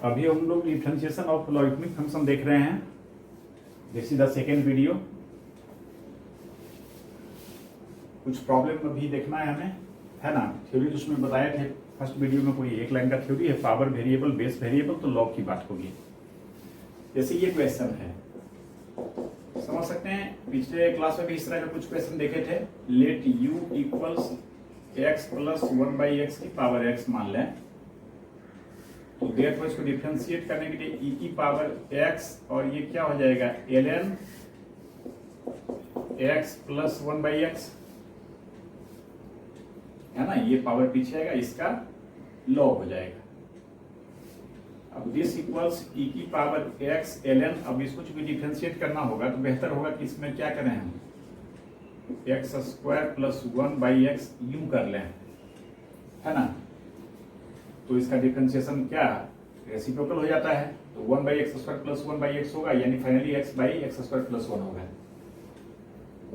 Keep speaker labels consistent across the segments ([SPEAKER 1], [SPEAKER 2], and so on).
[SPEAKER 1] अभी हम लोग डिफरेंशिएशन ऑफ लॉगरिथमिक फंक्शन देख रहे हैं। This is the second video. कुछ प्रॉब्लम अभी देखना है हमें, है ना। थ्योरी तो उसमें बताए थे फर्स्ट वीडियो में, कोई एक लाइन का थ्योरी है, पावर वेरिएबल, बेस वेरिएबल, तो लॉग की बात होगी। जैसे ये क्वेश्चन है, समझ सकते हैं, पिछले क्लास में भी इस तरह का कुछ क्वेश्चन देखे थे। Let u equals x plus 1/x की पावर x मान लें, तो देयरफॉर इसको डिफरेंशिएट करने के लिए e की पावर x, और ये क्या हो जाएगा ln x प्लस 1/x, है ना। ये पावर पीछे आएगा, इसका लॉग हो जाएगा। अब दिस इक्वल्स e की पावर x ln, अब इसको चूंकि डिफरेंशिएट करना होगा तो बेहतर होगा कि इसमें क्या करें हम, एक्स स्क्वायर प्लस 1/x यूं कर लें, है ना। तो इसका डिफरेंशिएशन क्या रेसिप्रोकल हो जाता है, तो 1/x स्क्वायर प्लस 1/x होगा, यानी फाइनली x/x स्क्वायर प्लस 1 होगा।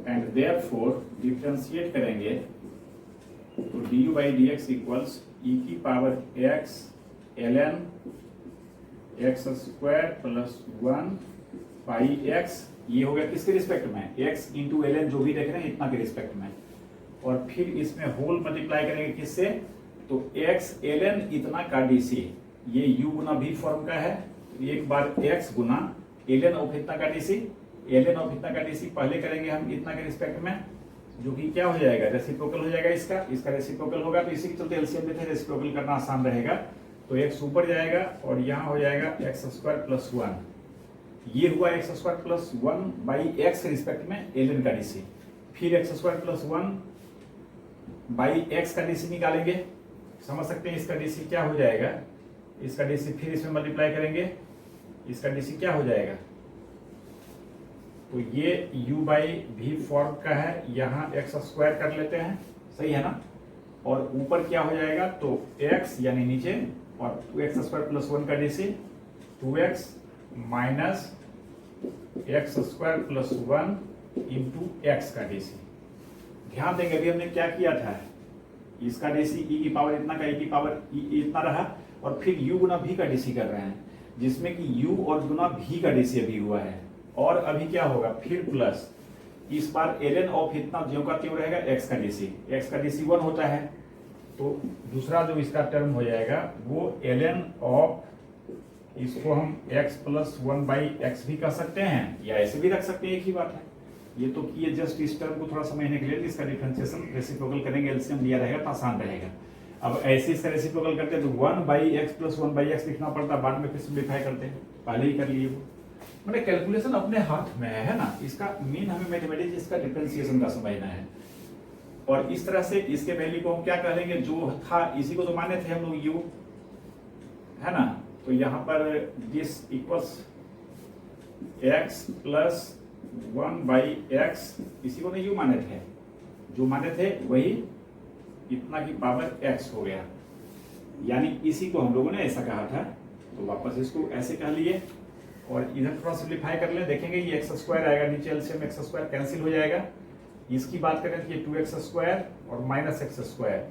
[SPEAKER 1] एंड देयरफॉर डिफरेंशिएट करेंगे तो du/dx इक्वल्स e की power x ln x square plus 1/x, ये हो गया किसके रिस्पेक्ट में, x इंटू ln जो भी देख रहे हैं इतना के रिस्पेक्ट में, और फिर इसमें होल मल्टीप्लाई करेंगे किससे, तो x ln इतना का dc, ये u गुना v फॉर्म का है, एक बार x गुना ln ऑफ इतना का dc, ln ऑफ इतना का dc पहले करेंगे हम इतना के रिस्पेक्ट में, जो कि क्या हो जाएगा रेसिप्रोकल हो जाएगा, इसका रेसिप्रोकल होगा, तो इसी के चलते एलसीएम में थे, रेसिप्रोकल करना आसान रहेगा। तो x ऊपर जाएगा और यहाँ हो जाएगा x स्क्वायर प्लस 1, ये हुआ x स्क्वायर प्लस 1/x के रिस्पेक्ट में ln का dc, फिर x स्क्वायर प्लस 1/x का dc निकालेंगे, समझ सकते हैं। इसका dc क्या हो जाएगा, इसका dc फिर इसमें मल्टीप्लाई करेंगे, इसका dc क्या हो जाएगा, तो ये u/v फॉर्म का है, यहाँ x स्क्वायर कर लेते हैं, सही है ना। और ऊपर क्या हो जाएगा, तो x यानी नीचे, और 2x स्क्वायर प्लस 1 का dc, 2x minus x square plus 1 into x का dc। ध्यान देंगे अभी हमने क्या किया था, इसका dc e की पावर इतना का, e की पावर इतना रहा, और फिर u गुना v का dc कर रहे हैं, जिसमें कि u और गुना v का dc अभी हुआ है, और अभी क्या होगा, फिर प्लस इस बार ln ऑफ इतना ज्यों का त्यों रहेगा, x का dc 1 होता है, तो दूसरा जो इसका टर्म हो जाएगा वो ln ऑफ, इसको हम x प्लस 1/x भी कर सकते हैं, या ऐसे भी रख सकते हैं, एक ही बात है। ये तो किए जस्ट इस टर्म को थोड़ा समझने के लिए, इसका डिफरेंशिएशन रेसिप्रोकल करेंगे, एलसीएम लिया रहेगा तो आसान रहेगा। अब ऐसे इसका रेसिप्रोकल करते हैं तो 1/x प्लस 1/x लिखना पड़ता, बाद में फिर सिंप्लीफाई करते हैं, पहले ही कर लिए वो, मतलब कैलकुलेशन अपने हाथ में है ना। इसका मेन हमें मैथमेटिक्स इसका डिफरेंशिएशन का समझना है, और इस तरह से इसके वैल्यू को हम क्या कह लेंगे, जो था इसी को तो माने थे हम लोग u, है ना। तो यहाँ पर this equals x plus 1/x, इसी को नहीं u माने थे, जो माने थे वही इतना की पावर x हो गया, यानी इसी को हम लोगों ने ऐसा कहा था, तो वापस इसको ऐसे कह लिए, और इधर थोड़ा सिंप्लीफाई कर ले, देखेंगे ये एक्स स्क्वायर आएगा, नीचे एलसीएम एक्स स्क्वायर कैंसिल हो जाएगा। इसकी बात करें तो ये 2x स्क्वायर और माइनस एक्स स्क्वायर,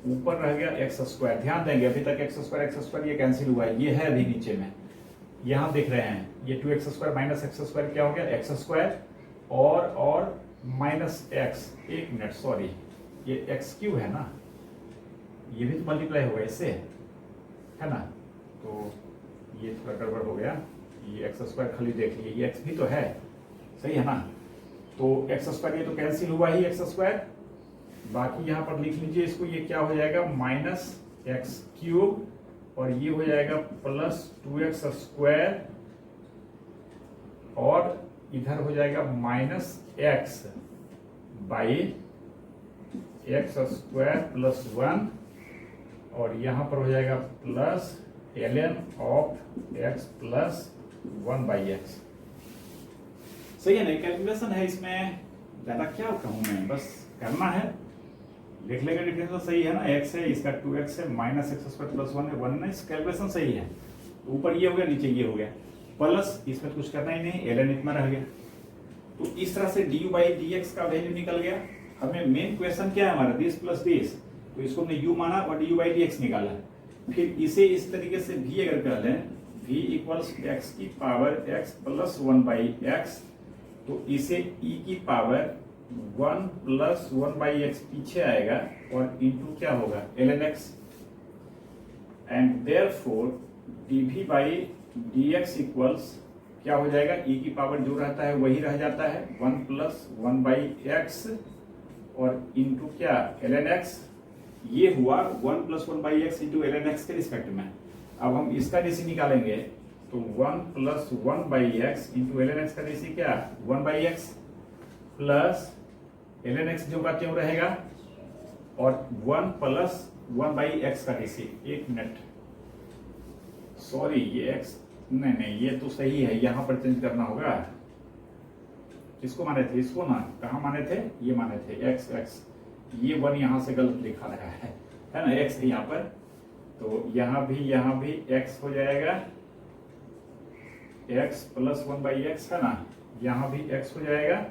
[SPEAKER 1] ऊपर रह गया एक्स स्क्वायर। ध्यान देंगे अभी तक एक्स स्क्वायर ये कैंसिल हुआ है, ये है अभी नीचे में, यहाँ देख रहे हैं ये 2x square minus x square क्या हो गया, एक्स स्क्वायर और माइनस एक्स, एक मिनट सॉरी, ये एक्स क्यू है ना, ये भी तो मल्टीप्लाई होगा इससे, है ना। तो ये थोड़ा गड़बड़ हो गया, ये एक्स स्क्वायर खाली देख लीजिए, ये एक्स भी तो है, सही है ना। तो एक्स स्क्वायर ये तो कैंसिल हुआ ही एक्स स्क्वायर, बाकी यहाँ पर लिख लीजिए इसको, ये क्या हो जाएगा माइनस एक्स क्यूब, और ये हो जाएगा प्लस 2x स्क्वायर, और इधर हो जाएगा minus x by x square plus 1, और यहाँ पर हो जाएगा plus ln of x plus 1/x, सही है ना। कैलकुलेशन है इसमें, ज्यादा क्या कहूँ मैं, बस करना है, लिख लेंगे डिफरेंस सही है ना, x है, इसका 2x है, माइनस एक्स स्क्वायर प्लस 1 है, 1 है, कैलकुलेशन सही है। ऊपर ये हो गया, नीचे ये हो गया, प्लस इसमें कुछ करना ही नहीं, ln इतना रह गया। तो इस तरह से du/dx का वैल्यू निकल गया। हमें मेन क्वेश्चन क्या है हमारा, दिस प्लस दिस, तो इसको हमने u माना और du/dx निकाला। फिर इसे इस तरीके से भी अगर कर लें, v इक्वल्स एक्स की पावर x प्लस 1/x, तो इसे e की पावर 1 प्लस 1/x पीछे आएगा और इंटू क्या होगा ln x, and therefore dv by dx equals क्या हो जाएगा, e की पावर जो रहता है वही रह जाता है 1 प्लस 1/x और इंटू क्या ln x। ये हुआ 1 plus 1/x into ln x के रिस्पेक्ट में। अब हम इसका डीसी निकालेंगे तो 1 plus 1/x into ln x का डीसी क्या 1/x प्लस ln x जो का त्यों रहेगा और 1 प्लस 1/x का डीसी। एक मिनट, सॉरी ये x नहीं ये तो सही है, यहां पर चेंज करना होगा। किसको माने थे, इसको ना, कहा माने थे, ये माने थे x, ये 1 यहां से गलत लिखा रहा है ना, x है यहाँ पर, तो यहाँ भी x हो जाएगा, x प्लस 1/x है ना, यहाँ भी x हो जाएगा।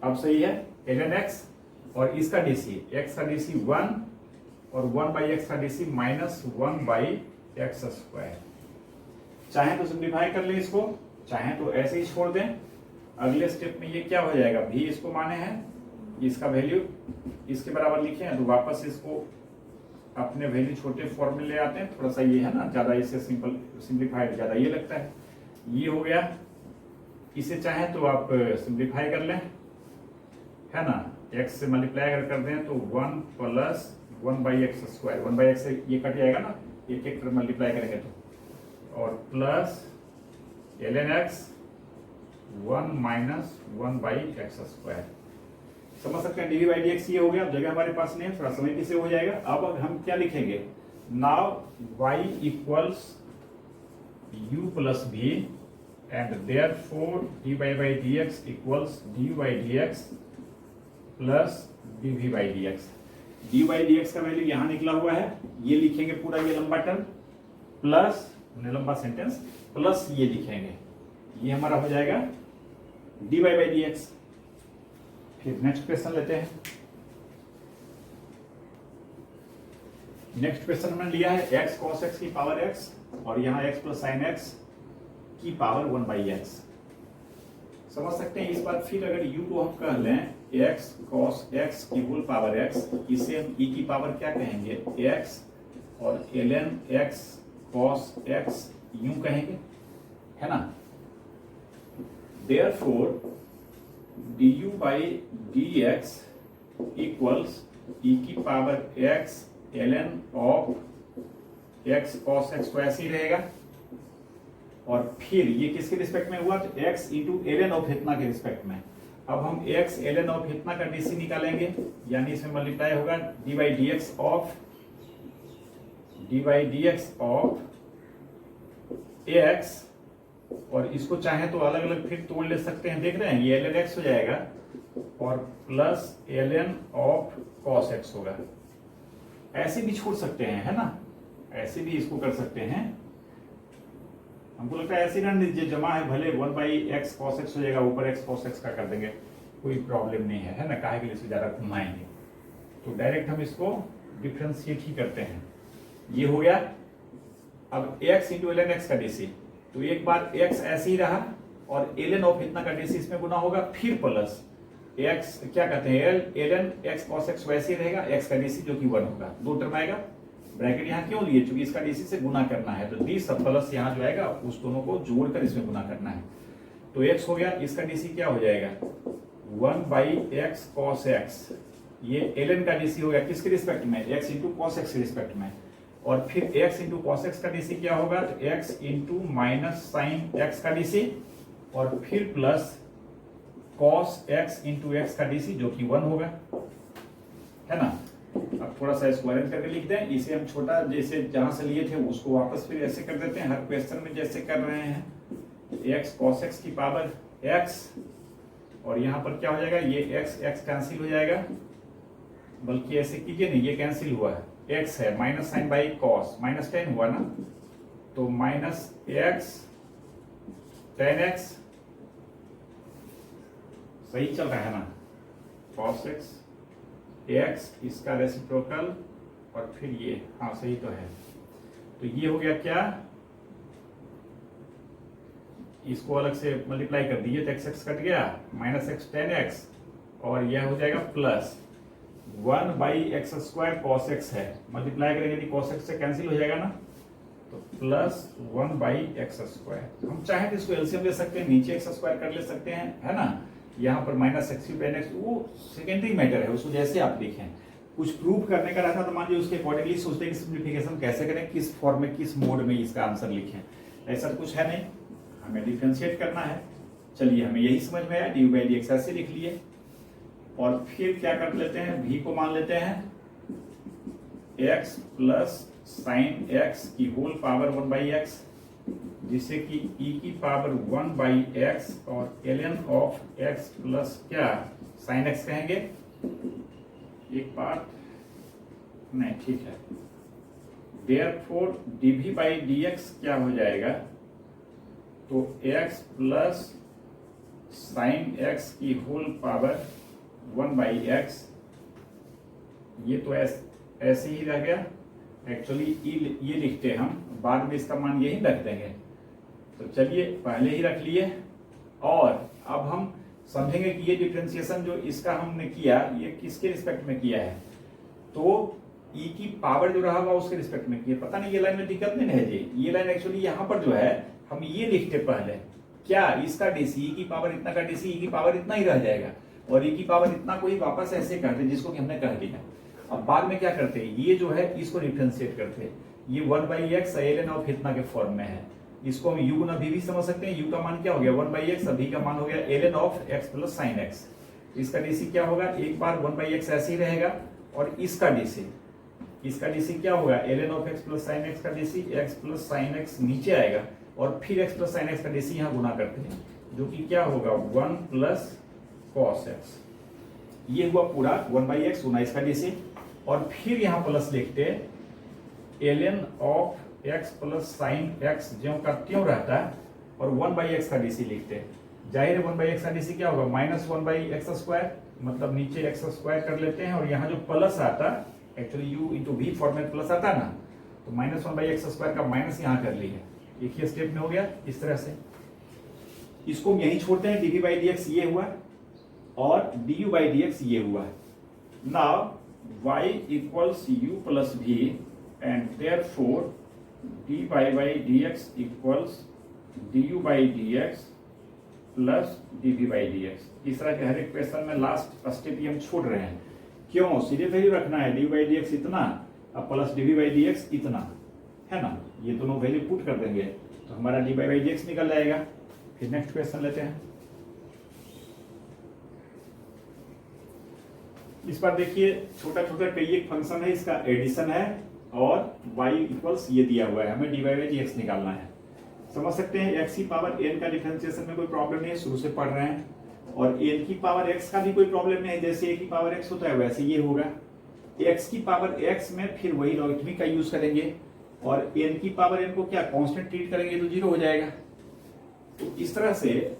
[SPEAKER 1] अब सही है ln x और इसका डीसी, x का डीसी 1 और 1/x का डीसी माइनस 1/x स्क्वायर। चाहे तो सिंप्लीफाई कर लें इसको, चाहे तो ऐसे ही छोड़ दें। अगले स्टेप में ये क्या हो जाएगा, भी इसको माने हैं, इसका वैल्यू इसके बराबर लिखे हैं, तो वापस इसको अपने वैल्यू छोटे फॉर्म में ले आते हैं। थोड़ा सा ये है ना ज्यादा, इससे सिंप्लीफाइड ज्यादा ये लगता है। ये हो गया, इसे चाहे तो आप सिंप्लीफाई कर लें, है ना, x से मल्टीप्लाई अगर कर दें तो 1 प्लस 1/x स्क्वायर, 1/x से ये कट जाएगा ना, एक तरफ मल्टीप्लाई करेंगे तो, और plus ln x 1 minus 1/x square. समझ सकते हैं, dv बाई dx ये हो गया। अब जगह हमारे पास नहीं है, थोड़ा समय पीछे हो जाएगा। अब हम क्या लिखेंगे, now y equals u plus v and therefore dy by dx equals du by dx plus dv by dx। du by dx का वैल्यू यहाँ निकला हुआ है, ये लिखेंगे पूरा ये लंबा टर्म, प्लस लंबा सेंटेंस, प्लस ये लिखेंगे, ये हमारा हो जाएगा dy बाई dx। फिर नेक्स्ट क्वेश्चन लेते हैं। नेक्स्ट क्वेश्चन हमने लिया है x cos x की पावर x और यहाँ x प्लस साइन x की पावर 1/x। समझ सकते हैं। इस बार फिर अगर u को हम कह लें x cos x की होल पावर x, इसे हम e की पावर क्या कहेंगे x और ln x cos x यूं कहेंगे, है ना। Therefore du by dx equals e की power x ln of x cos x, तो ऐसे ही रहेगा। और फिर ये किसके रिस्पेक्ट में हुआ, तो x इंटू ln ऑफ इतना के रिस्पेक्ट में। अब हम x ln ऑफ इतना का डीसी निकालेंगे, यानी इसमें मल्टीप्लाई होगा dy by dx of x, और इसको चाहे तो अलग अलग फिर तोड़ ले सकते हैं, देख रहे हैं, ये ln x हो जाएगा और plus ln of cos x होगा। ऐसे भी छोड़ सकते हैं, है ना, ऐसे भी इसको कर सकते हैं। हमको लगता है ऐसे ना लीजिए, जमा है भले 1/x cos x हो जाएगा, ऊपर x cos x का कर देंगे, कोई प्रॉब्लम नहीं है ना, काहे के लिए इसको ज्यादा घुमाएंगे। तो डायरेक्ट हम इसको डिफरेंशिएट ही करते हैं। ये हो गया। अब x इंटू ln x का डीसी, तो एक बार x ऐसे ही रहा और ln ऑफ इतना का डीसी इसमें गुना होगा, फिर प्लस x क्या कहते हैं ln x cos x वैसे ही रहेगा, x का डीसी जो कि 1 होगा, दो टर्म आएगा। ब्रैकेट यहाँ क्यों लिए, क्योंकि इसका डीसी से गुना करना है, तो डी सब प्लस यहाँ जो आएगा उस दोनों को जोड़कर इसमें गुना करना है। तो x हो गया, इसका डीसी क्या हो जाएगा 1/x cos x, ये ln का डीसी हो गया किसके रिस्पेक्ट में, x इंटू cos x के रिस्पेक्ट में। और फिर x इंटू cos x का डीसी क्या होगा, तो x into minus sine x का डीसी, और फिर plus cos x into x का डीसी जो कि 1 होगा, है ना। अब थोड़ा सा इसको अरेंज करके लिख दें, इसे हम छोटा जैसे जहां से लिए थे उसको वापस फिर ऐसे कर देते हैं, हर क्वेश्चन में जैसे कर रहे हैं। x cos x की पावर x, और यहाँ पर क्या हो जाएगा, ये x कैंसिल हो जाएगा, बल्कि ऐसे कीजिए नहीं, ये कैंसिल हुआ है, x है minus sine by cos, minus ten हुआ ना, तो माइनस x टेन x, सही चल रहा है ना, cos x, x इसका रेसिप्रोकल और फिर ये, हाँ सही तो है। तो ये हो गया क्या, इसको अलग से मल्टीप्लाई कर दीजिए तो एक्स एक्स कट गया, माइनस एक्स टेन एक्स, और यह हो जाएगा प्लस 1/x² cos x है, मल्टीप्लाई करेंगे यदि cos x से कैंसिल हो जाएगा ना, तो प्लस 1/x²। हम चाहे तो इसको एलसीएम ले सकते हैं, नीचे x² कर ले सकते हैं, है ना, यहाँ पर माइनस एक्स टेन एक्स, वो सेकेंडरी मैटर है, उसको जैसे आप लिखें। कुछ प्रूफ करने का रहता तो मान लीजिए उसके अकॉर्डिंगली सोचते हैं कि सिंप्लीफिकेशन कैसे करें, किस फॉर्म में, किस मोड में इसका आंसर लिखें। ऐसा कुछ है नहीं, हमें डिफरेंशिएट करना है। चलिए हमें यही समझ में आया, dy/dx ऐसे लिख लिए, और फिर क्या कर लेते हैं, v को मान लेते हैं x प्लस साइन x की होल पावर 1/x, जिससे कि e की पावर 1/x और ln ऑफ x प्लस क्या साइन x कहेंगे, एक पार्ट नहीं, ठीक है। देयरफॉर dv/dx क्या हो जाएगा, तो x प्लस साइन x की होल पावर 1/x, ये तो ऐसे ही रह गया। एक्चुअली ये लिखते हैं हम, बाद में इसका मान यही रख देंगे। तो चलिए पहले ही रख लिए, और अब हम समझेंगे कि ये डिफरेंशिएशन जो इसका हमने किया, ये किसके रिस्पेक्ट में किया है, तो e की पावर जो रहा हुआ उसके रिस्पेक्ट में किया। पता नहीं ये लाइन में दिक्कत नहीं है जी, ये लाइन एक्चुअली यहाँ पर जो है हम ये लिखते पहले क्या, इसका डीसी e की पावर इतना का डीसी e की पावर इतना ही रह जाएगा, और e की पावर इतना को ही वापस ऐसे करते जिसको कि हमने कह दिया। अब बाद में क्या करते हैं, ये जो है इसको डिफरेंशिएट करते हैं, ये 1/x ln ऑफ इतना के फॉर्म में है, इसको हम u गुना v भी समझ सकते हैं। u का मान क्या हो गया 1/x, v का मान हो गया ln of x plus sine x। इसका डीसी क्या होगा, एक बार 1/x ऐसे ही रहेगा, और इसका डीसी क्या होगा ln of x plus sine x का DC x plus sine x नीचे आएगा, और फिर x प्लस साइन x का डीसी यहाँ गुना करते हैं, जो कि क्या होगा 1 प्लस cos x। ये हुआ पूरा 1/x गुना इसका डीसी, और फिर यहाँ प्लस लिखते ln of x plus sine x ज्यों का त्यों रहता है, और 1/x का डीसी लिखते हैं। जाहिर है 1/x का डीसी क्या होगा माइनस 1/x², मतलब नीचे x² कर लेते हैं, और यहाँ जो प्लस आता, actually u into v format plus आता ना, तो माइनस 1/x² का माइनस यहाँ कर लिया, एक ही स्टेप में हो गया। इस तरह से इसको हम यहीं छोड़ते हैं, dv/dx ये हुआ और du/dx ये हुआ। Now y equals u plus v, and therefore dy/dx equals du/dx plus dv/dx। इस तरह के हर एक क्वेश्चन में लास्ट स्टेप ही हम छोड़ रहे हैं, क्यों, सीधे वैल्यू रखना है, dy/dx इतना अब प्लस dv/dx इतना, है ना, ये दोनों वैल्यू पुट कर देंगे तो हमारा dy/dx निकल जाएगा। फिर नेक्स्ट क्वेश्चन लेते हैं। इस बार देखिए छोटा छोटा कई एक फंक्शन है, इसका एडिशन है, और y इक्वल्स ये दिया हुआ है, हमें dy/dx निकालना है। समझ सकते हैं x की पावर n का डिफरेंशिएशन में कोई प्रॉब्लम नहीं है, शुरू से पढ़ रहे हैं, और n की पावर x का भी कोई प्रॉब्लम नहीं है, जैसे a की पावर x होता है वैसे ये होगा। x की पावर x में फिर वही लॉगरिथमिक का यूज करेंगे, और n की पावर n को क्या कांस्टेंट ट्रीट करेंगे तो 0 हो जाएगा। तो इस तरह से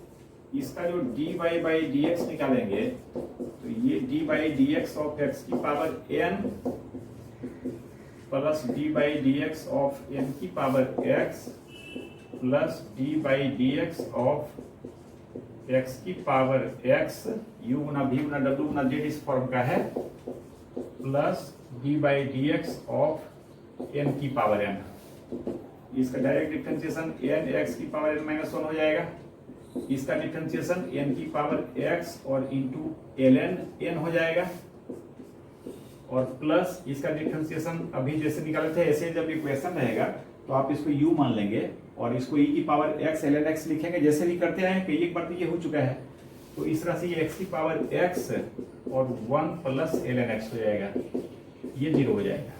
[SPEAKER 1] इसका जो dy/dx निकालेंगे, तो ये dy/dx ऑफ x की power n plus dy/dx of n की power x plus dy/dx of x की पावर x, u गुना v गुना w गुना z इस फॉर्म का है, प्लस dy/dx ऑफ n की पावर n। इसका डायरेक्ट डिफरेंशिएशन n x की power n minus 1 हो जाएगा, इसका डिफरेंशिएशन n की पावर x और इंटू ln n हो जाएगा, और प्लस इसका डिफरेंशिएशन अभी जैसे निकाले थे ऐसे जब इक्वेशन रहेगा तो आप इसको u मान लेंगे, और इसको e की पावर x ln x लिखेंगे, जैसे भी करते हैं कई एक बार तो ये हो चुका है। तो इस तरह से ये x की पावर x और 1 प्लस ln x हो जाएगा, ये 0 हो जाएगा,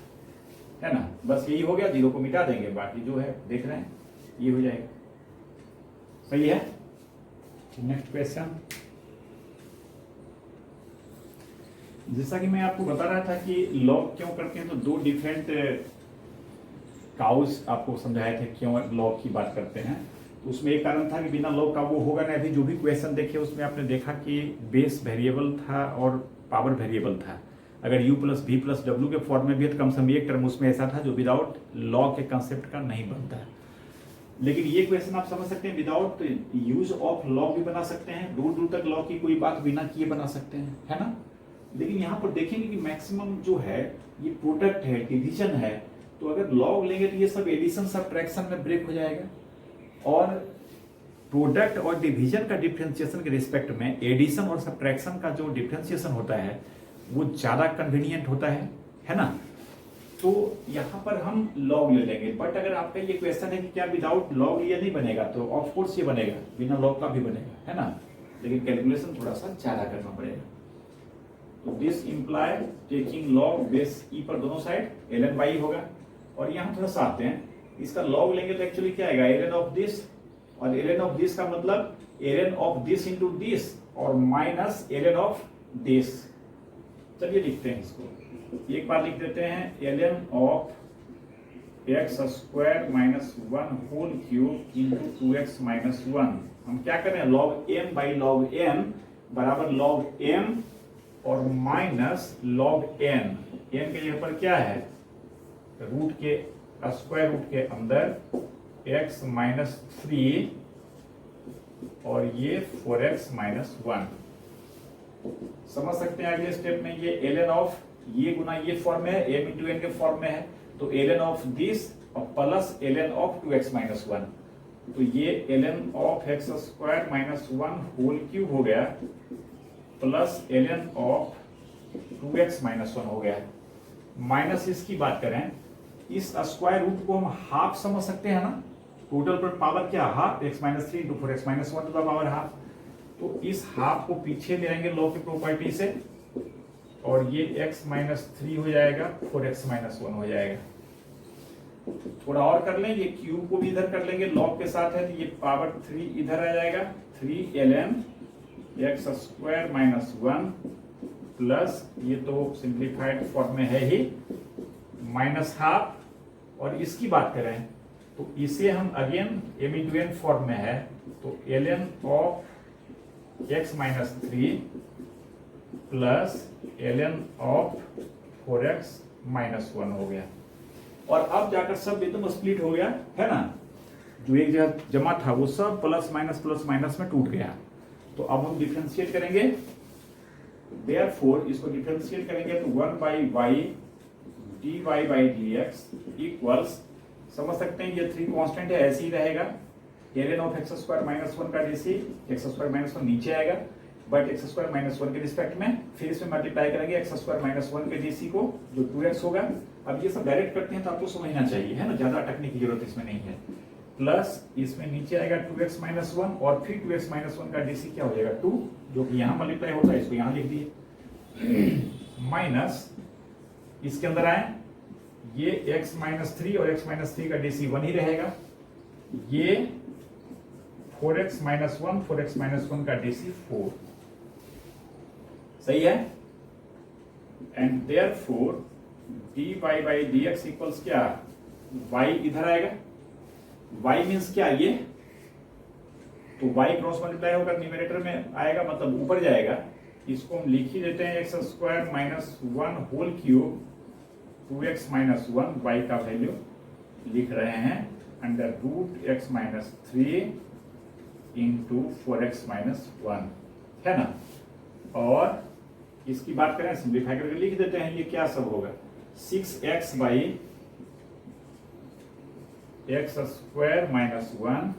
[SPEAKER 1] है ना, बस यही हो गया। 0 को मिटा देंगे, बाकी जो है देख रहे हैं ये हो जाएगा। सही है। नेक्स्ट क्वेश्चन, जैसा कि मैं आपको बता रहा था कि लॉग क्यों करते हैं, तो दो डिफरेंट काउज आपको समझाए थे क्यों लॉग की बात करते हैं। तो उसमें एक कारण था कि बिना लॉग का वो होगा नहीं। अभी जो भी क्वेश्चन देखे उसमें आपने देखा कि बेस वेरिएबल था और पावर वेरिएबल था, अगर u plus V plus W के फॉर्म में भी है तो कम से कम एक टर्म उसमें ऐसा था जो विदाउट लॉग के कंसेप्ट का नहीं बनता है। लेकिन ये क्वेश्चन आप समझ सकते हैं विदाउट यूज ऑफ लॉग भी बना सकते हैं, दूर दूर तक लॉग की कोई बात बिना किए बना सकते हैं, है ना। लेकिन यहाँ पर देखेंगे कि मैक्सिमम जो है ये प्रोडक्ट है, डिवीजन है, तो अगर लॉग लेंगे तो ये सब एडिशन सब्ट्रैक्शन में ब्रेक हो जाएगा। और प्रोडक्ट और डिवीजन का डिफरेंशिएशन के रिस्पेक्ट में एडिशन और सब्ट्रैक्शन का जो डिफरेंशिएशन होता है वो ज्यादा कन्वीनियंट होता है ना। तो यहाँ पर हम लॉग ले लेंगे, बट अगर आपका ये क्वेश्चन है कि क्या विदाउट लॉग ये नहीं बनेगा, तो ऑफ कोर्स ये बनेगा, बिना लॉग का भी बनेगा, है ना। लेकिन कैलकुलेशन थोड़ा सा ज्यादा करना पड़ेगा। तो this imply taking log base e पर दोनों साइड ln बाई होगा। और यहाँ थोड़ा सा आते हैं, इसका लॉग लेंगे तो एक्चुअली क्या आएगा ln ऑफ दिस, और ln ऑफ दिस का मतलब ln of this into this और माइनस ln ऑफ दिस। चलिए लिखते हैं इसको, एक बार लिख देते हैं ln of X square minus 1 whole cube into 2x minus 1। हम क्या करें, log m by log n बराबर लॉग m और माइनस लॉग n। n के जगह पर क्या है, रूट के स्क्वायर रूट के अंदर x माइनस 3 और ये 4x माइनस 1। समझ सकते हैं अगले स्टेप में ये ln ऑफ ये गुना ये फॉर्म में है, m इंटू n के फॉर्म में है, तो ln ऑफ दिस और plus ln of 2x minus 1। तो ये ln of x square minus 1 whole cube हो गया plus ln of 2x minus 1 हो गया। माइनस इसकी बात करें, इस स्क्वायर रूट को हम हाफ समझ सकते हैं ना, टोटल पर पावर क्या half, x minus 3 into 4x minus 1 to the power half. तो इस हाफ को पीछे ले आएंगे लॉग की प्रॉपर्टी से, और ये x माइनस 3 हो जाएगा, 4x माइनस 1 हो जाएगा। थोड़ा और कर लें, ये क्यूब को भी इधर कर लेंगे, लॉग के साथ है तो ये पावर 3 इधर आ जाएगा, 3 ln x square minus 1 plus ये तो सिंप्लीफाइड फॉर्म में है ही माइनस हाफ। और इसकी बात करें तो इसे हम again m into n form में है, तो ln of x minus 3 plus ln of 4x minus 1 हो गया। और अब जाकर सब एकदम स्प्लिट हो गया, है ना, जो एक जगह जमा था वो सब प्लस माइनस में टूट गया। तो अब हम डिफरेंशिएट करेंगे, देयरफॉर इसको डिफरेंशिएट करेंगे तो 1 by Y D Y by D X equals, समझ सकते हैं ये 3 कांस्टेंट है, ऐसे ही रहेगा। ln of X square minus 1 का डीसी एक्स स्क्वायर माइनस 1 नीचे आएगा, बट एक्स स्क्वायर माइनस 1 के रिस्पेक्ट में फिर इसमें मल्टीप्लाई करेंगे एक्स स्क्वायर माइनस 1 के डीसी को, जो 2x होगा। अब ये सब डायरेक्ट करते हैं तो आपको समझना चाहिए, है ना, ज्यादा अटकने की जरूरत इसमें नहीं है। प्लस इसमें नीचे आएगा 2x माइनस 1 और फिर 2x माइनस 1 का डीसी क्या हो जाएगा 2, जो कि यहाँ मल्टीप्लाई होता है, इसको यहाँ लिख दिए। माइनस इसके अंदर आए, ये x माइनस 3 और x माइनस 3 का डीसी 1 ही रहेगा, ये 4x माइनस 1 4x माइनस 1 का डीसी 4, सही है। And therefore dy by dx equals क्या, y इधर आएगा, y मीन्स क्या ये, तो y क्रॉस मल्टीप्लाई होकर न्यूमरेटर में आएगा, मतलब ऊपर जाएगा। इसको हम लिख ही देते हैं X square minus 1 whole cube 2x minus 1, y का वैल्यू लिख रहे हैं under root x minus 3 into 4x minus 1, है ना। और इसकी बात करें सिंप्लीफाई करके लिख देते हैं, ये क्या सब होगा 6x by x square minus 1,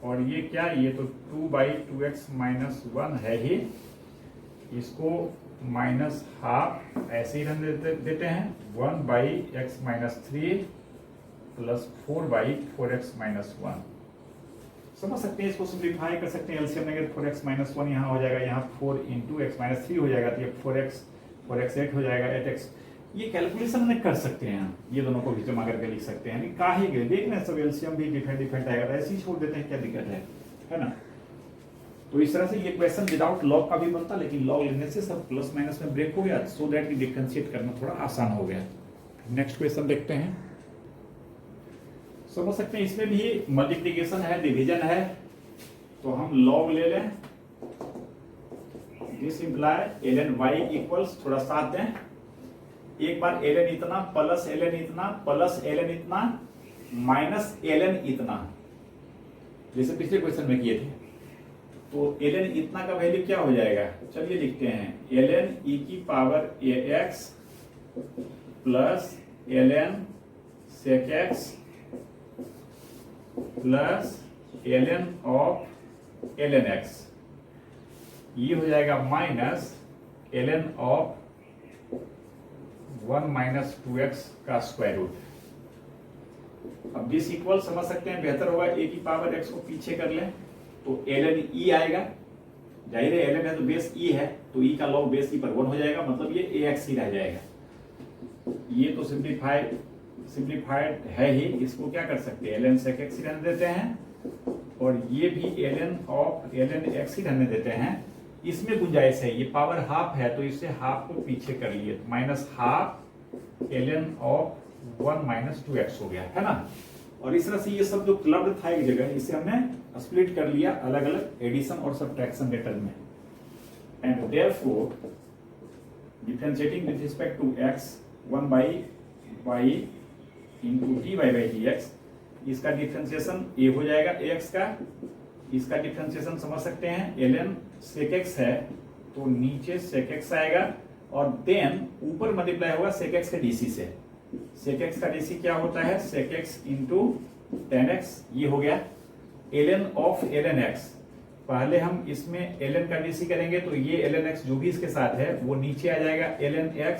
[SPEAKER 1] और ये क्या, ये तो 2 बाई 2x माइनस 1 है ही, इसको माइनस हाफ ऐसे ही रहने देते हैं, 1 by x minus 3 plus 4 by 4x minus 1। समझ सकते हैं, इसको सिंप्लीफाई कर सकते हैं, एलसीएम लेंगे 4x माइनस 1 यहाँ हो जाएगा, यहाँ 4 इंटू एक्स माइनस 3 हो जाएगा, तो ये 4x 8 हो जाएगा 8x। ये कैलकुलेशन में कर सकते हैं, ये दोनों को भी जमा करके लिख सकते हैं, काहे गए देख रहे हैं सब एलसीएम भी डिफरेंट आएगा, तो ऐसे ही छोड़ देते हैं, क्या दिक्कत है ना। तो इस तरह से ये क्वेश्चन विदाउट लॉग का भी बनता, लेकिन लॉग लेने से सब प्लस माइनस में ब्रेक हो गया, सो दैट कि डिफरेंशिएट करना थोड़ा आसान हो गया। नेक्स्ट क्वेश्चन देखते हैं, समझ सकते हैं इसमें भी मल्टीप्लिकेशन है, डिवीजन है, तो हम लॉग ले लें। This imply ln y equals, थोड़ा साथ दें, एक बार ln इतना प्लस ln इतना प्लस ln इतना माइनस ln इतना, जैसे पिछले क्वेश्चन में किए थे। तो ln इतना का वैल्यू क्या हो जाएगा, चलिए लिखते हैं ln e की power ax plus ln sec x plus ln of ln x, ये हो जाएगा minus ln of 1 minus 2x का स्क्वायर रूट। अब दिस इक्वल समझ सकते हैं, बेहतर होगा a की पावर x को पीछे कर लें तो ln e आएगा, जाहिर है ln है तो बेस e है तो e का लॉग बेस e पर 1 हो जाएगा, मतलब ये ax ही रह जाएगा। ये तो सिंप्लीफाइड है ही, इसको क्या कर सकते हैं ln sec x ही रहने देते हैं और ये भी ln ऑफ ln x ही रहने देते हैं। इसमें गुंजाइश है, ये पावर हाफ है तो इससे हाफ को पीछे कर लिए, minus half ln of 1 minus 2x हो गया है ना। और इस तरह से ये सब जो क्लब्ड था एक जगह, इसे हमने स्प्लिट कर लिया अलग अलग एडिशन और सब्ट्रैक्शन के टर्म में। And therefore differentiating with respect to x 1 by y into dy by dx, इसका डिफरेंशिएशन a हो जाएगा ax का, इसका डिफरेंशिएशन समझ सकते हैं ln sec x है तो नीचे sec x आएगा और देन ऊपर मल्टीप्लाई होगा sec x के dc से। sec x का dc क्या होता है sec x into tan x, ये हो गया ln ऑफ ln x। पहले हम इसमें ln का dc करेंगे तो ये ln x जो भी इसके साथ है वो नीचे आ जाएगा ln x,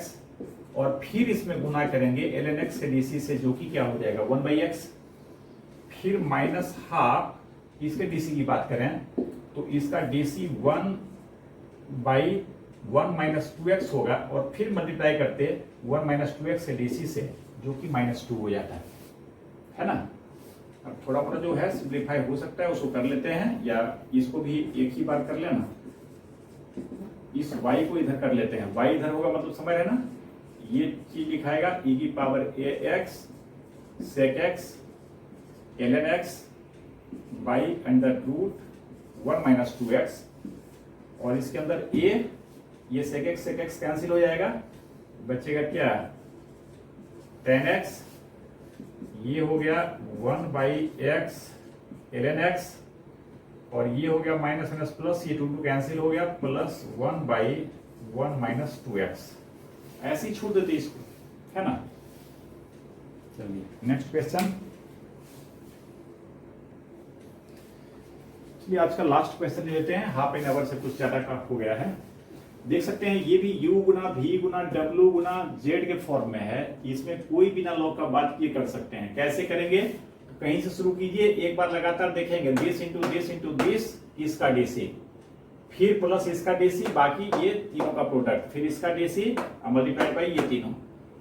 [SPEAKER 1] और फिर इसमें गुना करेंगे ln x के dc से जो कि क्या हो जाएगा 1 बाई x, फिर माइनस हाफ इसके dc की बात करें तो इसका dc 1 बाई 1 माइनस 2x होगा और फिर मल्टीप्लाई करते 1 माइनस 2x के dc से जो कि माइनस 2 हो जाता है ना। अब थोड़ा मोड़ा जो है सिंप्लीफाई हो सकता है उसको कर लेते हैं, या इसको भी एक ही बार कर लेना, इस y को इधर कर लेते हैं, y इधर होगा मतलब समझ रहे ना, ये चीज लिखाएगा e की power ax sec x ln x by under root 1 minus 2x, और इसके अंदर a, ये sec x कैंसिल हो जाएगा, बचेगा क्या tan x, ये हो गया 1 बाई x ln x, और ये हो गया माइनस माइनस प्लस, ये 2 कैंसिल हो गया प्लस 1 बाई 1 माइनस 2x, ऐसे ही छूट देते इसको, है ना। चलिए नेक्स्ट क्वेश्चन, चलिए आज का लास्ट क्वेश्चन लेते हैं, हाफ एन आवर से कुछ ज्यादा का हो गया है। देख सकते हैं ये भी u गुना v गुना w गुना z के फॉर्म में है, इसमें कोई बिना लॉग का बात किए कर सकते हैं। कैसे करेंगे तो कहीं से शुरू कीजिए, एक बार लगातार देखेंगे दिस इंटू दिस इसका dc, फिर प्लस इसका dc, बाकी ये तीनों का प्रोडक्ट, फिर इसका dc मल्टीप्लाइड बाई ये तीनों,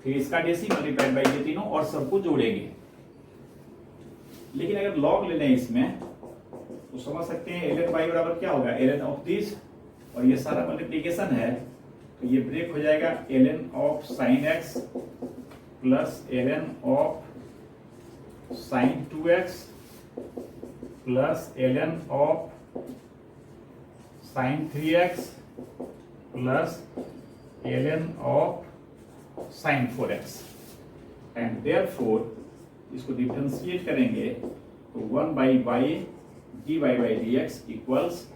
[SPEAKER 1] फिर इसका dc मल्टीप्लाइड बाई ये तीनों, और सबको जोड़ेंगे। लेकिन अगर लॉग ले लें इसमें तो समझ सकते हैं ln y बराबर क्या होगा ln ऑफ दिस, और ये सारा मल्टीप्लीकेशन है तो ये ब्रेक हो जाएगा ln of sine x plus ln of sine 2x plus ln of sine 3x plus ln of sine 4x, and therefore इसको डिफरेंशिएट करेंगे तो 1 by y dy by dx equals,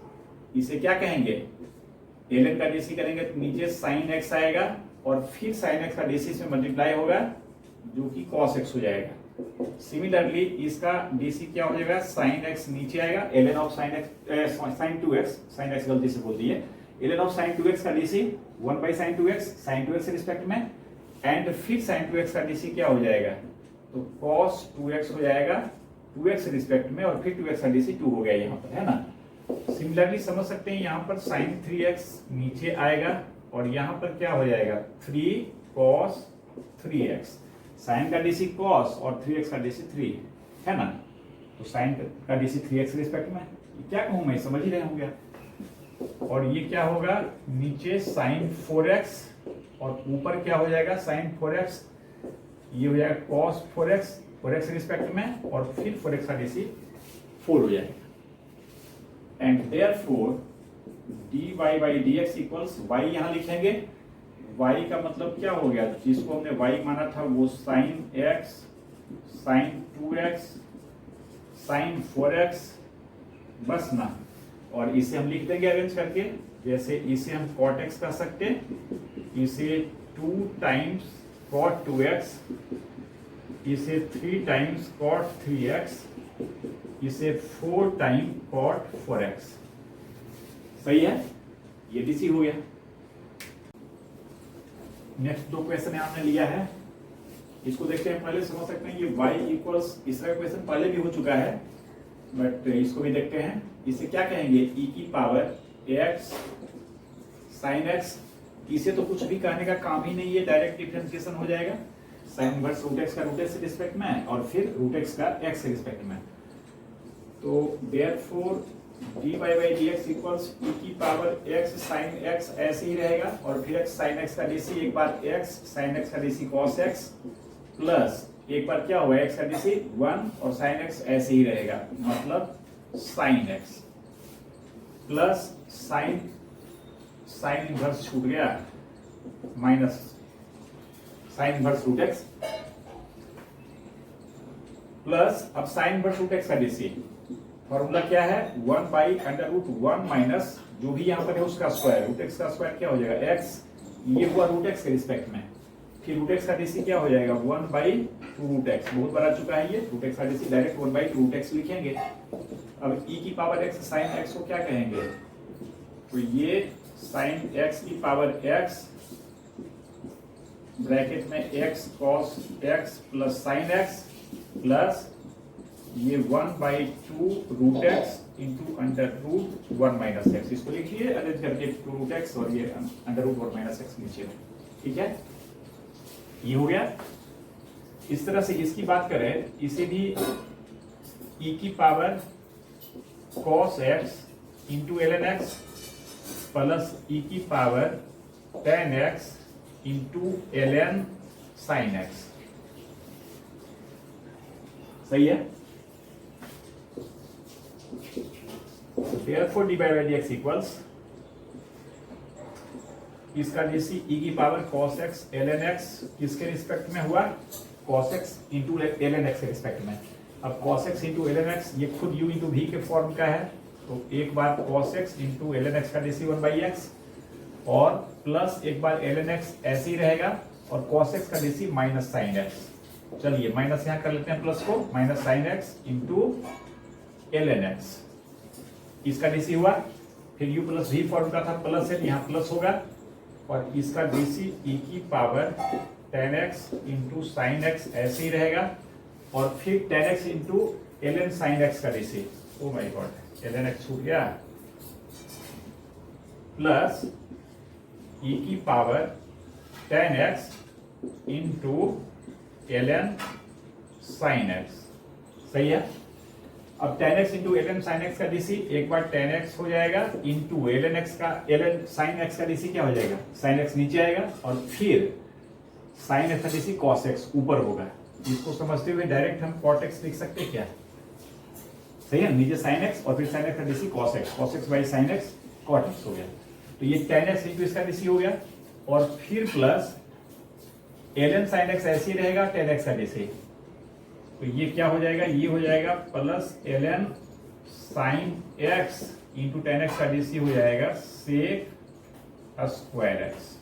[SPEAKER 1] इसे क्या कहेंगे ln का dc करेंगे तो नीचे sin x आएगा और फिर sin x का dc से मल्टीप्लाई होगा जो कि cos x हो जाएगा। सिमिलरली इसका dc क्या हो जाएगा sin x नीचे आएगा, ln of sin x sin 2x, sin x गलती से बोल दिए, ln ऑफ sin 2x का dc 1 बाई sin 2x के रिस्पेक्ट में, एंड फिर sin 2x का dc क्या हो जाएगा तो cos 2x हो जाएगा 2x रिस्पेक्ट में, और फिर 2x का dc 2 हो गया यहाँ पर, है ना। सिमिलरली समझ सकते हैं यहाँ पर sin 3x नीचे आएगा और यहाँ पर क्या हो जाएगा 3 cos 3x, sin का dc cos और 3x का dc 3, है ना। तो sin का dc 3x रिस्पेक्ट में, क्या कहूँ मैं, समझ ही रहे होंगे। और ये क्या होगा नीचे sin 4x और ऊपर क्या हो जाएगा sin 4x, ये हो जाएगा cos 4x रिस्पेक्ट में, और फिर 4x का dc 4 हो जाएगा। And therefore dy by dx equals y यहाँ लिखेंगे y का मतलब क्या हो गया, जिसको हमने y माना था वो sign x, sign 2x, sign 4x, बस ना। और इसे हम लिख देंगे अरेंज करके, जैसे इसे हम cot x कर सकते, इसे 2 टाइम्स cot 2x, इसे 3 टाइम्स cot 3x, इसे 4 टाइम cot 4x। सही है, ये डीसी हो गया। नेक्स्ट दो क्वेश्चन हमने लिया है, इसको देखते हैं। पहले समझ सकते हैं ये y इक्वल्स, इसका क्वेश्चन पहले भी हो चुका है बट इसको भी देखते हैं। इसे क्या कहेंगे, e की पावर x साइन x। इसे तो कुछ भी कहने का काम ही नहीं है, डायरेक्ट डिफरेंशिएशन हो जाएगा। साइन इनवर्स रूट x का रूट x के रिस्पेक्ट में और फिर रूट x का x के रिस्पेक्ट में। तो therefore dy by dx equals e की पावर x साइन x ऐसे ही रहेगा, और फिर x साइन x का dc, एक बार x साइन x का dc cos x, प्लस एक बार क्या हुआ x का dc 1 और साइन x ऐसे ही रहेगा, मतलब sine x plus sine inverse छूट गया minus sine inverse root x, plus अब साइन इनवर्स रूट x का dc। फॉर्मूला क्या है, 1 बाई अंडर रूट 1 माइनस जो भी यहाँ पर है उसका स्क्वायर, रूट एक्स का स्क्वायर क्या हो जाएगा x, ये हुआ रूट एक्स के रिस्पेक्ट में। फिर रूट एक्स का डीसी क्या हो जाएगा 1 बाई 2 रूट एक्स, बहुत बड़ा चुका है ये, रूट एक्स का DC direct 1 by 2 root X लिखेंगे। अब e की पावर x साइन x को क्या कहेंगे, तो ये साइन x की पावर x ब्रैकेट में x cos x plus sine x plus ये 1 by 2 root X into under root 1 minus X, इसको लिखिए अरेंज करके 2 रूट एक्स और ये अंडर रूट 1 माइनस एक्स नीचे। ठीक है, ये हो गया। इस तरह से इसकी बात करें, इसे भी e की power cos x into ln x plus e की power tan x into ln sin x। सही है, therefore dy by dx equals, इसका डीसी e की power cos x ln x किसके रिस्पेक्ट में हुआ, cos x into ln x के respect में। अब cos x into ln x ये खुद u इंटू v के फॉर्म का है, तो एक बार cos x into ln x का डीसी 1 बाई x और प्लस एक बार ln x ऐसे ही रहेगा और cos x का डीसी माइनस साइन x। चलिए माइनस यहाँ कर लेते हैं प्लस को, minus sine x into ln x, इसका डीसी हुआ। फिर u प्लस v फॉर्म का था, प्लस है यहाँ प्लस होगा, और इसका डीसी e की power tan x into sine x ऐसे ही रहेगा, और फिर tan x into ln sine x का DC. Oh my god, ln x छूट गया, प्लस e की power tan x into ln sine x। सही है, अब tan x into ln sin x का डीसी, एक बार tan x हो जाएगा इंटू ln x का ln sin x का डीसी क्या हो जाएगा, sin x नीचे आएगा, और फिर sin x का डीसी cos x ऊपर होगा। इसको समझते हुए डायरेक्ट हम cot x लिख सकते हैं क्या, सही है, नीचे sin x और फिर sin x का DC cos x by sin x cot x हो गया। तो ये tan x इंटू इसका डीसी हो गया, और फिर प्लस ln sin x ऐसे ही रहेगा tan x का डीसी, तो ये क्या हो जाएगा, ये हो जाएगा plus ln sin x into tan x का डीसी हो जाएगा sec स्क्वायर x।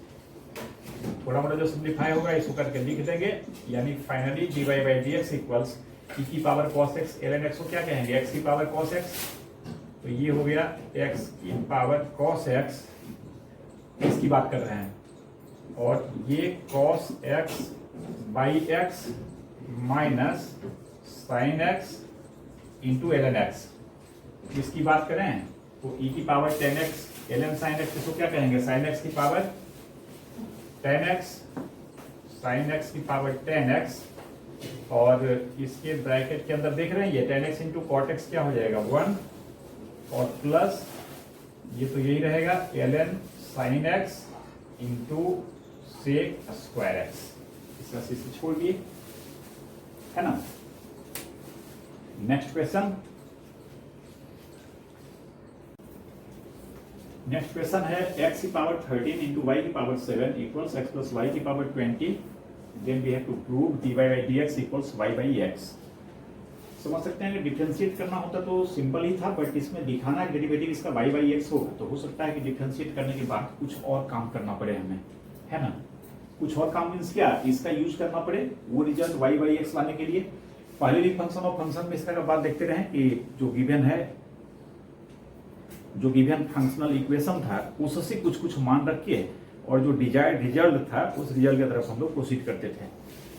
[SPEAKER 1] थोड़ा मोड़ा जो सिंप्लीफाई होगा इसको करके लिख देंगे, यानी finally dy by dx equals e की power cos x ln x को क्या कहेंगे, x की पावर cos x, तो ये हो गया x की पावर cos x, इसकी बात कर रहे हैं, और ये cos x by x minus sine x into ln x, इसकी बात करें तो e की power tan x ln sin x, इसको क्या कहेंगे, sin x की power tan x sin x की पावर tan x, और इसके ब्रैकेट के अंदर देख रहे हैं ये tan x into cot x क्या हो जाएगा 1, और प्लस ये तो यही रहेगा ln sin x into sec square x, इसका से छोड़ दिए, है ना। नेक्स्ट क्वेश्चन, नेक्स्ट क्वेश्चन है x की पावर 13 इंटू वाई की power 7 equals x plus Y की power 20, then we have to prove dy by dx equals y by x। समझ सकते हैं कि डिफरेंशिएट करना होता तो सिंपल ही था, बट इसमें दिखाना है डेरिवेटिव इसका y बाई x होगा, तो हो सकता है कि डिफरेंशिएट करने के बाद कुछ और काम करना पड़े हमें, है ना। कुछ और काम मीन्स क्या, इसका यूज करना पड़े वो रिजल्ट y बाई x लाने के लिए। पहले भी फंक्शन और फंक्शन में इसका बात देखते रहे कि जो गिवन है, जो गिवन फंक्शनल इक्वेशन था उससे कुछ कुछ मान रख के और जो डिजायर्ड रिजल्ट था उस रिजल्ट की तरफ हम लोग प्रोसीड करते थे।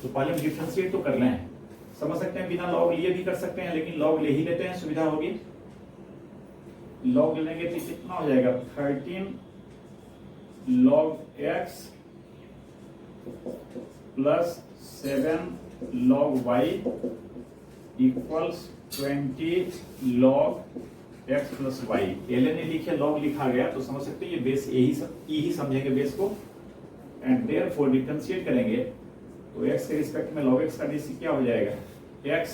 [SPEAKER 1] तो पहले हम डिफरेंशिएट तो कर लें, समझ सकते हैं, बिना लॉग लिए भी कर सकते हैं, लेकिन लॉग ले ही लेते हैं, सुविधा होगी। लॉग लेंगे तो कितना हो जाएगा, 13 log x plus 7 log y equals 20 log x plus y. ln लिखे लॉग लिखा गया तो समझ सकते हैं ये बेस यही समझेंगे बेस को, एंड देयरफॉर डिफरेंशिएट करेंगे तो x के रिस्पेक्ट में log x का डीसी क्या हो जाएगा, x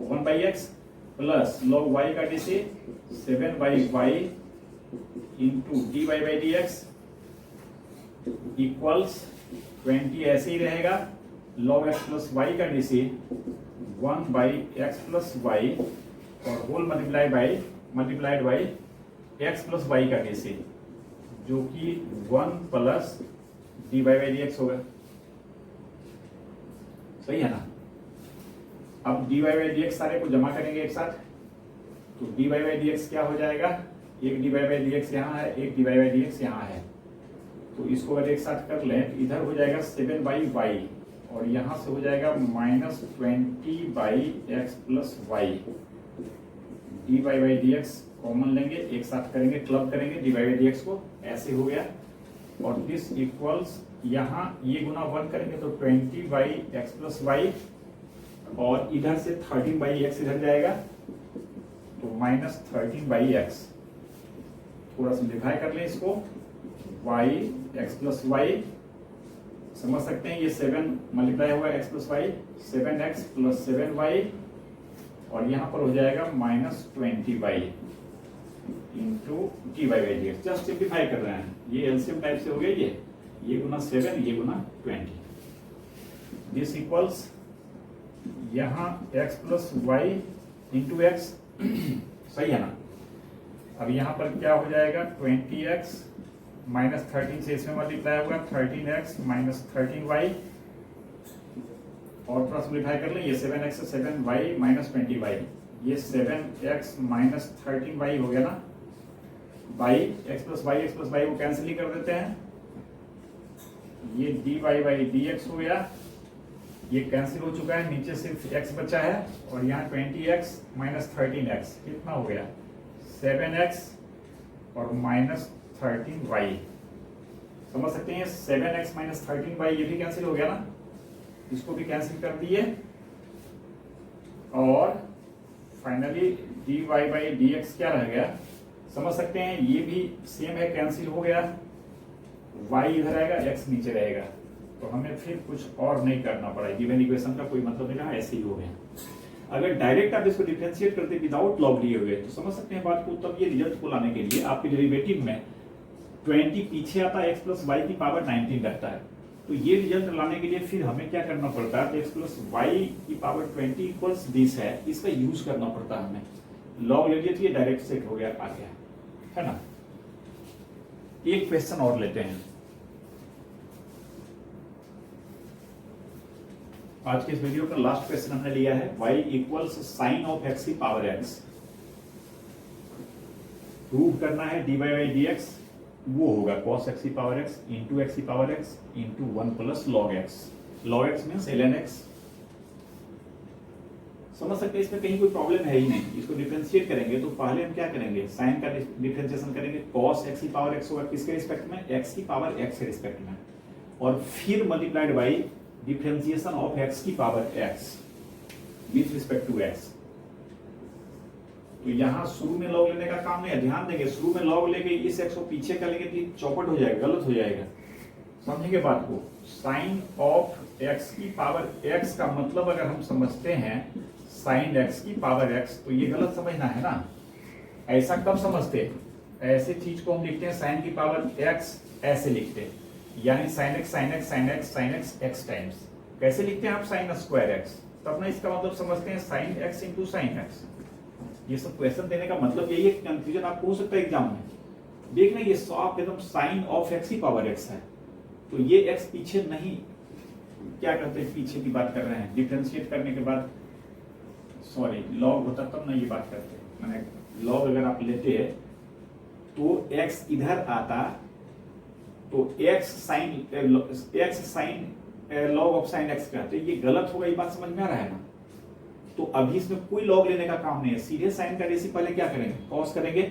[SPEAKER 1] 1 by x plus log y का DC 7 by Y into D Y by D X equals 20 ऐसे ही रहेगा, log x प्लस वाई का DC 1 by x plus Y और whole multiplied by x plus Y का DC, जो कि 1 plus D Y by D X होगा। सही है ना। अब D Y by D X सारे को जमा करेंगे एक साथ, तो d Y by D x क्या हो जाएगा, एक d Y by D x यहाँ है, एक d Y by D x यहाँ है, तो इसको अगर एक साथ कर लें, इधर हो जाएगा 7 बाई वाई और यहाँ से हो जाएगा -20 by x plus y. D Y by D x common लेंगे, एक साथ करेंगे, क्लब करेंगे d Y by D x को, ऐसे हो गया। और दिस इक्वल्स यहाँ ये गुना 1 करेंगे तो 20 बाई एक्स प्लस वाई और इधर से 13 बाई एक्स इधर जाएगा तो -13 बाई एक्स। थोड़ा सिंप्लीफाई कर ले इसको, वाई एक्स प्लस वाई, समझ सकते हैं ये 7 मल्टीप्लाई होगा x plus Y, 7x plus 7y और यहाँ पर हो जाएगा -20 by into D Y by D x. Just simplify कर रहे हैं, ये एलसीएम टाइप से हो गया, ये गुना 7 ये गुना 20। दिस इक्वल्स यहाँ x plus y into x, सही है ना। अब यहाँ पर क्या हो जाएगा, 20x -13 से इसमें मल्टीप्लाई होगा 13x -13y और थोड़ा सिंप्लीफाई कर लें, ये 7x से 7y -20y, ये 7x -13y हो गया ना, बाई x प्लस वाई को कैंसिल ही कर देते हैं, ये dy बाई dx हो गया, ये कैंसिल हो चुका है, नीचे सिर्फ x बचा है और यहाँ 20x -13x कितना हो गया, 7x और -13y। समझ सकते हैं 7x -13y ये भी कैंसिल हो गया ना, इसको भी कैंसिल कर दिए और फाइनली dy बाई dx क्या रह गया, समझ सकते हैं ये भी सेम है, कैंसिल हो गया, y इधर आएगा x नीचे रहेगा, तो हमें फिर कुछ और नहीं करना पड़ा, गिवन इक्वेशन का कोई मतलब नहीं रहा, ऐसे ही हो गया। अगर डायरेक्ट आप इसको डिफरेंशिएट करते विदाउट लॉग लिए हुए तो समझ सकते हैं बात को, तब ये रिजल्ट को लाने के लिए आपके डेरिवेटिव में 20 पीछे आता है, x प्लस वाई की पावर 19 रहता है, तो ये रिजल्ट लाने के लिए फिर हमें क्या करना पड़ता है, x प्लस वाई की पावर 20 इक्वल्स दिस है, इसका यूज करना पड़ता है हमें। लॉग ले लिए तो ये डायरेक्ट सेट हो गया, आ गया, है ना। एक क्वेश्चन और लेते हैं, आज के इस वीडियो का लास्ट क्वेश्चन हमने लिया है y equals sine of x की पावर x। प्रूव करना है dy बाई dx, वो होगा cos x की पावर x इंटू x की power x into 1 plus log x। log x means ln x। समझ सकते हैं इसमें कहीं कोई प्रॉब्लम है ही नहीं। इसको डिफरेंशिएट करेंगे तो पहले हम क्या करेंगे, साइन का डिफरेंशिएशन करेंगे, cos x की पावर x होगा किसके रिस्पेक्ट में, x की पावर x के रिस्पेक्ट में, और फिर multiplied by differentiation of x की power x with respect to x। तो यहां शुरू में लॉग लेने का काम नहीं है, ध्यान देंगे, शुरू में लॉग लेके इस x को पीछे कर लेंगे तो चौपट हो जाएगा, गलत हो जाएगा, समझेंगे बात को। साइन ऑफ x की पावर x का मतलब अगर हम समझते हैं साइन x की पावर x, तो ये गलत समझना है ना। ऐसा कब समझते, ऐसे चीज को हम लिखते हैं साइन की पावर एक्स, ऐसे लिखते हैं, यानी sine x sine x sine x sine x x times. कैसे लिखते हैं आप? Sine square x. तब ना इसका मतलब समझते हैं sine x into sine x. ये सब क्वेश्चन देने का मतलब यही है कि कंफ्यूजन आपको हो सकता है एग्जाम में। देखना ये सॉफ्ट एकदम साइन ऑफ एक्स की पावर एक्स है, तो ये एक्स पीछे नहीं, क्या करते हैं, पीछे की बात कर रहे हैं। डिफरेंशिएट करने के बाद सॉरी लॉग होता तब ना ये बात करते हैं, मैंने लॉग अगर आप लेते हैं तो एक्स इधर आता तो x sign log of sine x कहते हैं। ये गलत होगा, ये बात समझ में आ रहा है ना? तो अभी इसमें कोई लॉग लेने का काम नहीं है, सीधे साइन का रेसी पहले क्या करेंगे, कॉस करेंगे।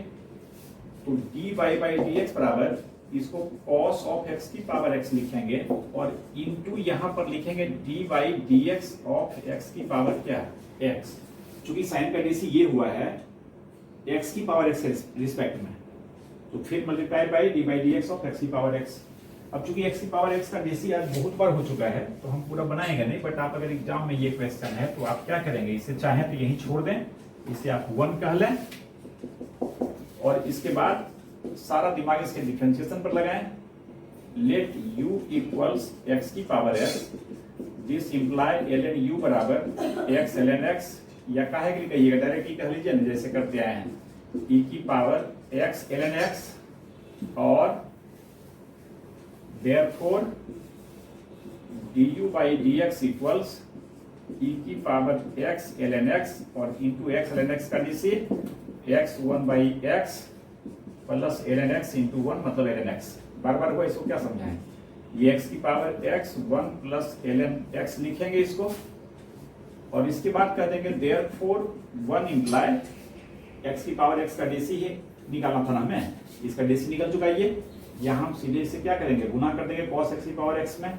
[SPEAKER 1] तो d Y by D x बराबर इसको कॉस ऑफ एक्स की पावर एक्स लिखेंगे और इनटू यहां पर लिखेंगे d y d x of x की पावर क्या है, एक्स। चूंकि साइन का रेसी ये हुआ है एक्स की पावर एक्स के रिस्पेक्ट में, तो फिर multiply by D by D x of x की पावर एक्स। अब चूंकि एक्स की पावर एक्स का डेसी आज बहुत बार हो चुका है तो हम पूरा बनाएंगे नहीं, बट आप अगर एग्जाम में ये क्वेश्चन है तो आप क्या करेंगे, इसे चाहें तो यहीं छोड़ दें, इसे आप 1 कह लें और इसके बाद सारा दिमाग इसके डिफरेंशिएशन पर लगाएं। लेट u इक्वल्स x की power x, this imply ln u बराबर x ln x, या काहे के लिए कहिएगा, डायरेक्ट ही कह लीजिए ना जैसे करते आए हैं, e की पावर x ln x और therefore du by dx equals e की पावर x ln x और इंटू x ln x का DC x 1 by x plus ln x into 1 मतलब ln x। बार बार को इसको क्या समझाएं, ये x की power x 1 plus ln x लिखेंगे इसको और इसके बाद कह देंगे therefore 1 इम्प्लाई x की पावर x का डीसी है निकालना था ना हमें, इसका डीसी निकल चुका है। ये यहाँ हम सीधे से क्या करेंगे, गुना कर देंगे cos x की पावर x में,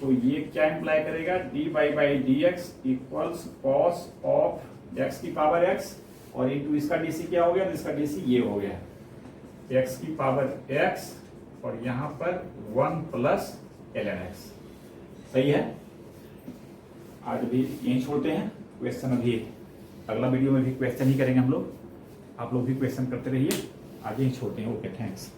[SPEAKER 1] तो ये क्या इंप्लाई करेगा, dy by D X equals cos of x की पावर x और इंटू इसका डीसी क्या हो गया, इसका डीसी ये हो गया x की पावर x और यहाँ पर 1 प्लस ln x। सही है? आज भी यहीं छोड़ते हैं क्वेश्चन, अभी अगला वीडियो में भी क्वेश्चन ही करेंगे हम लोग, आप लोग भी क्वेश्चन करते रहिए, आज यहीं छोड़ते हैं। Okay, thanks.